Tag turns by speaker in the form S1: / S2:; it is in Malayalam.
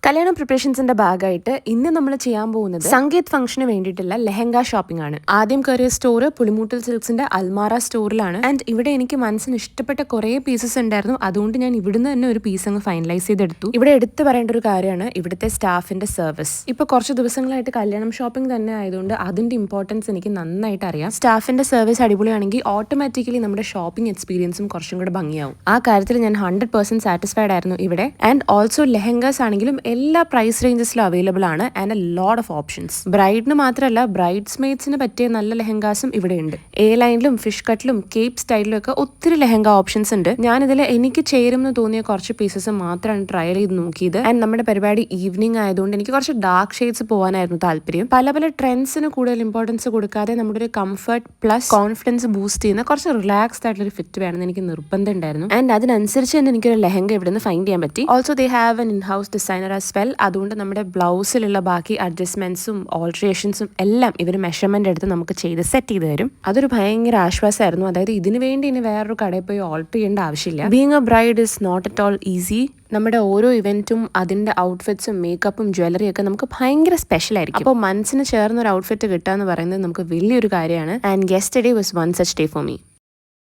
S1: കല്യാണ പ്രിപ്പറേഷൻസിന്റെ ഭാഗമായിട്ട് ഇന്ന് നമ്മൾ ചെയ്യാൻ പോകുന്നത് സംഗീത് ഫംഗ്ഷന് വേണ്ടിയിട്ടുള്ള ലെഹങ്ക ഷോപ്പിംഗ് ആണ്. ആദ്യം കയറിയ സ്റ്റോർ പുളിമൂട്ടിൽ സിൽക്സിന്റെ അൽമാറ സ്റ്റോറിലാണ്. ആൻഡ് ഇവിടെ എനിക്ക് മനസ്സിന് ഇഷ്ടപ്പെട്ട കുറേ പീസസ് ഉണ്ടായിരുന്നു. അതുകൊണ്ട് ഞാൻ ഇവിടുന്ന് തന്നെ ഒരു പീസ് അങ്ങ് ഫൈനലൈസ് ചെയ്തെടുത്തു. ഇവിടെ എടുത്തു പറയേണ്ട ഒരു കാര്യമാണ് ഇവിടുത്തെ സ്റ്റാഫിന്റെ സർവീസ്. ഇപ്പൊ കുറച്ച് ദിവസങ്ങളായിട്ട് കല്യാണം ഷോപ്പിംഗ് തന്നെ ആയതുകൊണ്ട് അതിന്റെ ഇമ്പോർട്ടൻസ് എനിക്ക് നന്നായിട്ട് അറിയാം. സ്റ്റാഫിന്റെ സർവീസ് അടിപൊളിയാണെങ്കിൽ ഓട്ടോമാറ്റിക്കലി നമ്മുടെ ഷോപ്പിംഗ് എക്സ്പീരിയൻസും കുറച്ചും കൂടെ ഭംഗിയാവും. ആ കാര്യത്തിൽ ഞാൻ 100% സാറ്റിസ്ഫൈഡ് ആയിരുന്നു ഇവിടെ. ആൻഡ് ഓൾസോ ലെഹങ്കാസ് ആണെങ്കിലും എല്ലാ പ്രൈസ് റേഞ്ചസിലും അവൈലബിൾ ആണ് and a lot of options. ബ്രൈഡിന് മാത്രമല്ല ബ്രൈഡ്സ് മെയ്ഡ്സിന് പറ്റിയ നല്ല ലെഹങ്കാസും ഇവിടെ ഉണ്ട്. എ ലൈനിലും ഫിഷ് കട്ടിലും കേപ്പ് സ്റ്റൈലിലും ഒക്കെ ഒത്തിരി ലെഹങ്ക ഓപ്ഷൻസ് ഉണ്ട്. ഞാനിതിൽ എനിക്ക് ചേരുമെന്ന് തോന്നിയ കുറച്ച് പീസസ് മാത്രമാണ് ട്രയൽ ചെയ്ത് നോക്കിയത്. ആൻഡ് നമ്മുടെ പരിപാടി ഈവനിങ് ആയതുകൊണ്ട് എനിക്ക് കുറച്ച് ഡാർക്ക് ഷെയ്ഡ്സ് പോകാനായിരുന്നു താല്പര്യം. പല പല ട്രെൻഡ്സിന് കൂടുതൽ ഇമ്പോർട്ടൻസ് കൊടുക്കാതെ നമ്മുടെ ഒരു കംഫർട്ട് പ്ലസ് കോൺഫിഡൻസ് ബൂസ്റ്റ് ചെയ്യുന്ന കുറച്ച് റിലാക്സ്ഡ് ആയിട്ടുള്ള ഒരു ഫിറ്റ് വേണമെന്ന് എനിക്ക് നിർബന്ധം ഉണ്ടായിരുന്നു. ആൻഡ് അതിനനുസരിച്ച് തന്നെ എനിക്കൊരു ലെഹങ്ക ഇവിടെ നിന്ന് ഫൈൻഡ് ചെയ്യാൻ പറ്റി. Also they have an in house designer as well. അതുകൊണ്ട് നമ്മുടെ ബ്ലൗസിലുള്ള ബാക്കി അഡ്ജസ്റ്റ്മെന്റ്സും ഓൾട്രേഷൻസും എല്ലാം ഇവർ മെഷർമെന്റ് എടുത്ത് നമുക്ക് ചെയ്ത് സെറ്റ് ചെയ്ത് തരും. അതൊരു ഭയങ്കര ആശ്വാസമായിരുന്നു. അതായത് ഇതിനു വേണ്ടി ഇനി വേറൊരു കടയിൽ പോയി ഓൾട്ടർ ചെയ്യേണ്ട ആവശ്യമില്ല. Being a bride is not at all easy. നമ്മുടെ ഓരോ ഇവന്റും അതിന്റെ ഔട്ട്ഫിറ്റ്സും മേക്കപ്പും ജ്വല്ലറിയും ഒക്കെ നമുക്ക് ഭയങ്കര സ്പെഷ്യൽ ആയിരിക്കും. അപ്പോൾ മനസ്സിന് ചേർന്ന ഒരു ഔട്ട്ഫിറ്റ് കിട്ടുക എന്ന് പറയുന്നത് നമുക്ക് വലിയൊരു കാര്യമാണ്. And yesterday was one such day for me.